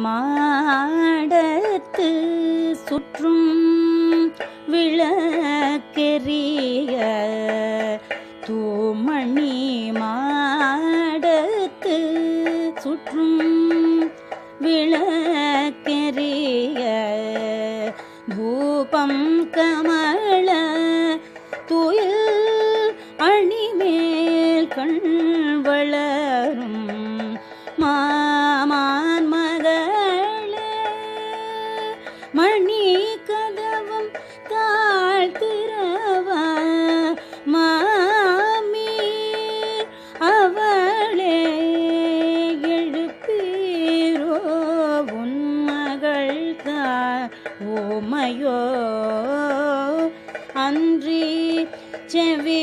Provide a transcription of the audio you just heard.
மாடத்து சுற்றும் விளக்கெரிய தூமணி மாடத்து சுற்றும் விளக்கெரிய பூபம் கமல துயில் அணிமேல் கண் வளரும் மாமான் மகளே மணி கதவம் தாழ்த்திரவ மாமீர் அவளே எழுப்பீரோ உன் மகள் ஓமையோ அன்றி செவி